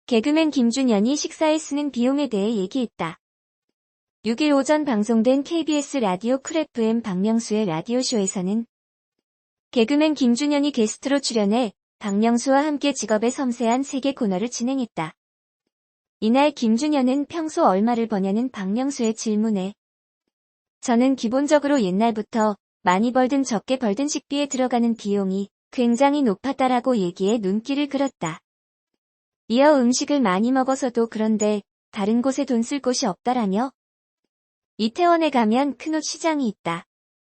개그맨 김준현이 식사에 쓰는 비용에 대해 얘기했다. 6일 오전 방송된 KBS 라디오 쿨 FM 박명수의 라디오쇼에서는 개그맨 김준현이 게스트로 출연해 박명수와 함께 직업의 섬세한 세계 코너를 진행했다. 이날 김준현은 평소 얼마를 버냐는 박명수의 질문에 저는 기본적으로 옛날부터 많이 벌든 적게 벌든 식비에 들어가는 비용이 굉장히 높았다라고 얘기해 눈길을 끌었다. 이어 음식을 많이 먹어서도 그런데 다른 곳에 돈 쓸 곳이 없다라며 이태원에 가면 큰 옷 시장이 있다.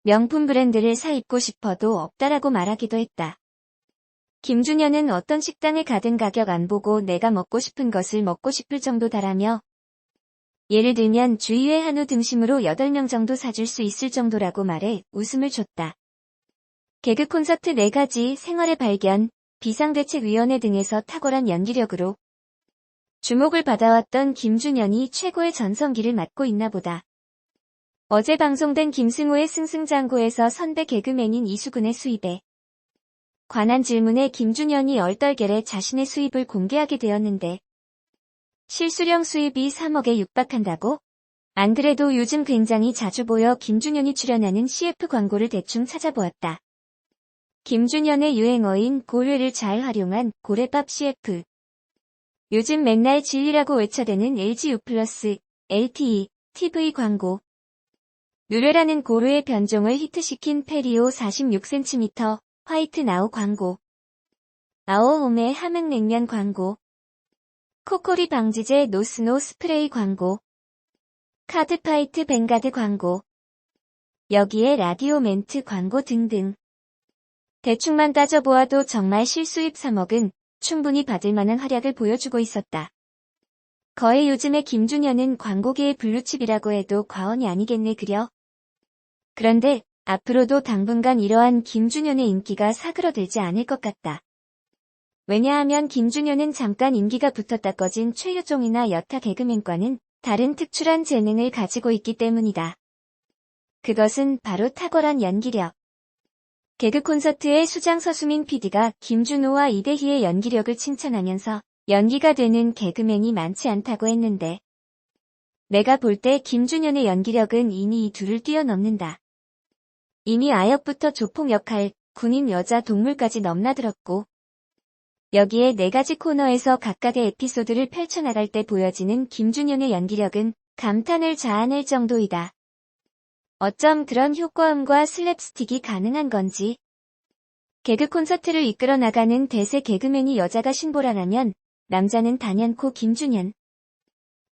명품 브랜드를 사 입고 싶어도 없다라고 말하기도 했다. 김준현은 어떤 식당에 가든 가격 안 보고 내가 먹고 싶은 것을 먹고 싶을 정도다라며 예를 들면 주위의 한우 등심으로 8명 정도 사줄 수 있을 정도라고 말해 웃음을 줬다. 개그 콘서트 4가지, 생활의 발견, 비상대책위원회 등에서 탁월한 연기력으로 주목을 받아왔던 김준현이 최고의 전성기를 맞고 있나 보다. 어제 방송된 김승호의 승승장구에서 선배 개그맨인 이수근의 수입에 관한 질문에 김준현이 얼떨결에 자신의 수입을 공개하게 되었는데 실수령 수입이 3억에 육박한다고? 안 그래도 요즘 굉장히 자주 보여 김준현이 출연하는 CF 광고를 대충 찾아보았다. 김준현의 유행어인 고래를 잘 활용한 고래밥 CF. 요즘 맨날 진리라고 외쳐대는 LG U+, LTE, TV 광고. 누레라는 고래의 변종을 히트시킨 페리오 46cm, 화이트 나우 광고. 아오홈의 함흥냉면 광고. 코코리 방지제 노스노 스프레이 광고. 카드파이트 뱅가드 광고. 여기에 라디오 멘트 광고 등등. 대충만 따져보아도 정말 실수입 3억은 충분히 받을 만한 활약을 보여주고 있었다. 거의 요즘의 김준현은 광고계의 블루칩이라고 해도 과언이 아니겠네 그려. 그런데 앞으로도 당분간 이러한 김준현의 인기가 사그러들지 않을 것 같다. 왜냐하면 김준현은 잠깐 인기가 붙었다 꺼진 최유종이나 여타 개그맨과는 다른 특출한 재능을 가지고 있기 때문이다. 그것은 바로 탁월한 연기력. 개그 콘서트의 수장 서수민 PD가 김준호와 이대희의 연기력을 칭찬하면서 연기가 되는 개그맨이 많지 않다고 했는데 내가 볼 때 김준현의 연기력은 이미 이 둘을 뛰어넘는다. 이미 아역부터 조폭 역할, 군인 여자 동물까지 넘나들었고 여기에 4가지 코너에서 각각의 에피소드를 펼쳐나갈 때 보여지는 김준현의 연기력은 감탄을 자아낼 정도이다. 어쩜 그런 효과음과 슬랩스틱이 가능한 건지. 개그 콘서트를 이끌어 나가는 대세 개그맨이 여자가 신보라라면 남자는 단연코 김준현.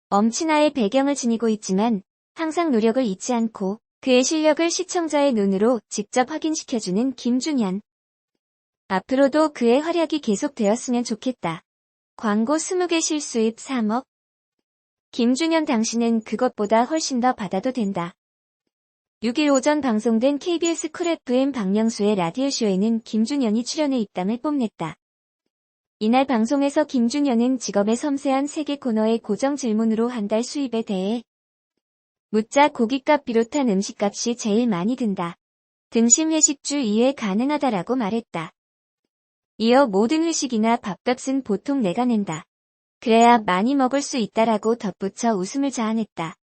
엄친아의 배경을 지니고 있지만 항상 노력을 잊지 않고 그의 실력을 시청자의 눈으로 직접 확인시켜주는 김준현. 앞으로도 그의 활약이 계속되었으면 좋겠다. 광고 20개 실수입 3억. 김준현 당신은 그것보다 훨씬 더 받아도 된다. 6일 오전 방송된 KBS 쿨 FM 박명수의 라디오쇼에는 김준현이 출연해 입담을 뽐냈다. 이날 방송에서 김준현은 직업의 섬세한 세계 코너의 고정 질문으로 한 달 수입에 대해 묻자 고깃값 비롯한 음식값이 제일 많이 든다. 등심 회식주 이외 가능하다라고 말했다. 이어 모든 회식이나 밥값은 보통 내가 낸다. 그래야 많이 먹을 수 있다라고 덧붙여 웃음을 자아냈다.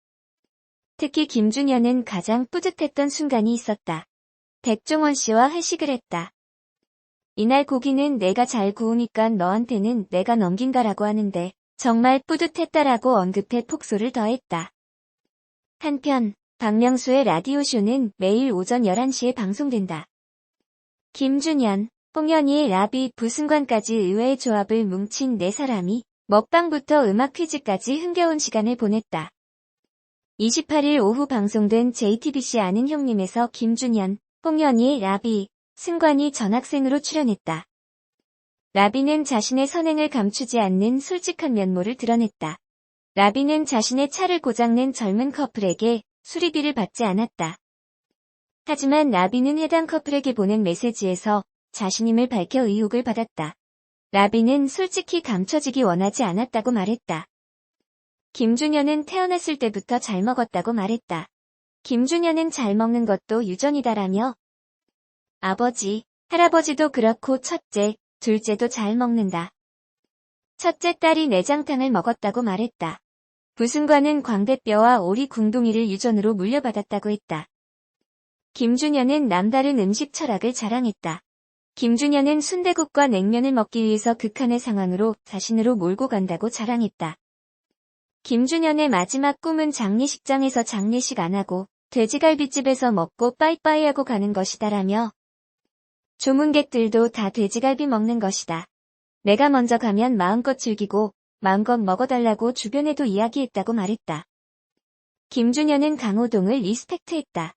특히 김준현은 가장 뿌듯했던 순간이 있었다. 백종원 씨와 회식을 했다. 이날 고기는 내가 잘 구우니까 너한테는 내가 넘긴다라고 하는데 정말 뿌듯했다라고 언급해 폭소를 더했다. 한편 박명수의 라디오쇼는 매일 오전 11시에 방송된다. 김준현, 홍현희, 라비, 부승관까지 의외의 조합을 뭉친 4사람이 먹방부터 음악 퀴즈까지 흥겨운 시간을 보냈다. 28일 오후 방송된 JTBC 아는 형님에서 김준현, 홍현희, 라비, 승관이 전학생으로 출연했다. 라비는 자신의 선행을 감추지 않는 솔직한 면모를 드러냈다. 라비는 자신의 차를 고장낸 젊은 커플에게 수리비를 받지 않았다. 하지만 라비는 해당 커플에게 보낸 메시지에서 자신임을 밝혀 의혹을 받았다. 라비는 솔직히 감춰지기 원하지 않았다고 말했다. 김준현은 태어났을 때부터 잘 먹었다고 말했다. 김준현은 잘 먹는 것도 유전이다라며 아버지, 할아버지도 그렇고 첫째, 둘째도 잘 먹는다. 첫째 딸이 내장탕을 먹었다고 말했다. 부승관은 광대뼈와 오리 궁둥이를 유전으로 물려받았다고 했다. 김준현은 남다른 음식 철학을 자랑했다. 김준현은 순대국과 냉면을 먹기 위해서 극한의 상황으로 자신으로 몰고 간다고 자랑했다. 김준현의 마지막 꿈은 장례식장에서 장례식 안 하고 돼지갈비집에서 먹고 빠이빠이하고 가는 것이다라며 조문객들도 다 돼지갈비 먹는 것이다. 내가 먼저 가면 마음껏 즐기고 마음껏 먹어달라고 주변에도 이야기했다고 말했다. 김준현은 강호동을 리스펙트했다.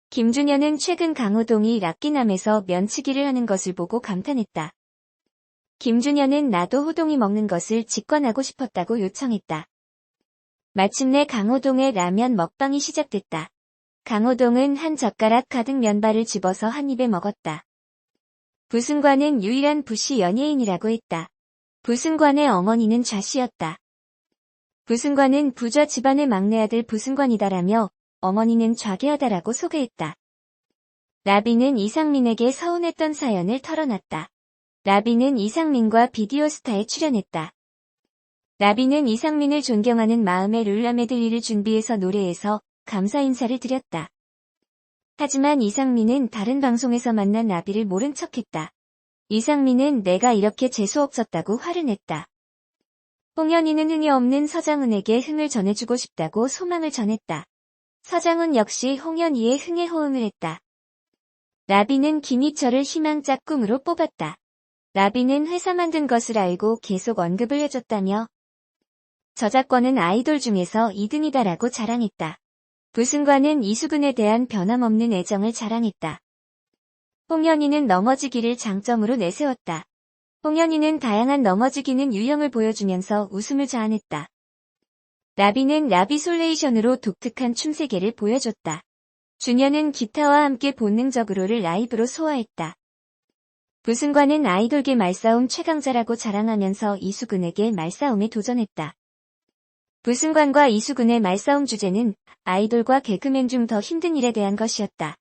김준현은 최근 강호동이 락기남에서 면치기를 하는 것을 보고 감탄했다. 김준현은 나도 호동이 먹는 것을 직관하고 싶었다고 요청했다. 마침내 강호동의 라면 먹방이 시작됐다. 강호동은 한 젓가락 가득 면발을 집어서 한 입에 먹었다. 부승관은 유일한 부씨 연예인이라고 했다. 부승관의 어머니는 좌씨였다. 부승관은 부좌 집안의 막내 아들 부승관이다라며 어머니는 좌계하다라고 소개했다. 라비는 이상민에게 서운했던 사연을 털어놨다. 라비는 이상민과 비디오스타에 출연했다. 라비는 이상민을 존경하는 마음에 룰라 메들리를 준비해서 노래해서 감사 인사를 드렸다. 하지만 이상민은 다른 방송에서 만난 라비를 모른 척했다. 이상민은 내가 이렇게 재수없었다고 화를 냈다. 홍현희는 흥이 없는 서장훈에게 흥을 전해주고 싶다고 소망을 전했다. 서장훈 역시 홍현희의 흥에 호응을 했다. 라비는 김희철을 희망작 꿈으로 뽑았다. 라비는 회사 만든 것을 알고 계속 언급을 해줬다며 저작권은 아이돌 중에서 2등이다라고 자랑했다. 부승관은 이수근에 대한 변함없는 애정을 자랑했다. 홍현희는 넘어지기를 장점으로 내세웠다. 홍현희는 다양한 넘어지기는 유형을 보여주면서 웃음을 자아냈다. 라비는 라비솔레이션으로 독특한 춤세계를 보여줬다. 준현은 기타와 함께 본능적으로를 라이브로 소화했다. 부승관은 아이돌계 말싸움 최강자라고 자랑하면서 이수근에게 말싸움에 도전했다. 부승관과 이수근의 말싸움 주제는 아이돌과 개그맨 중 더 힘든 일에 대한 것이었다.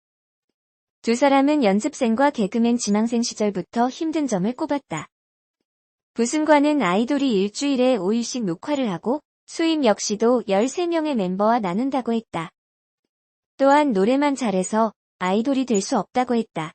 두 사람은 연습생과 개그맨 지망생 시절부터 힘든 점을 꼽았다. 부승관은 아이돌이 일주일에 5일씩 녹화를 하고 수입 역시도 13명의 멤버와 나눈다고 했다. 또한 노래만 잘해서 아이돌이 될 수 없다고 했다.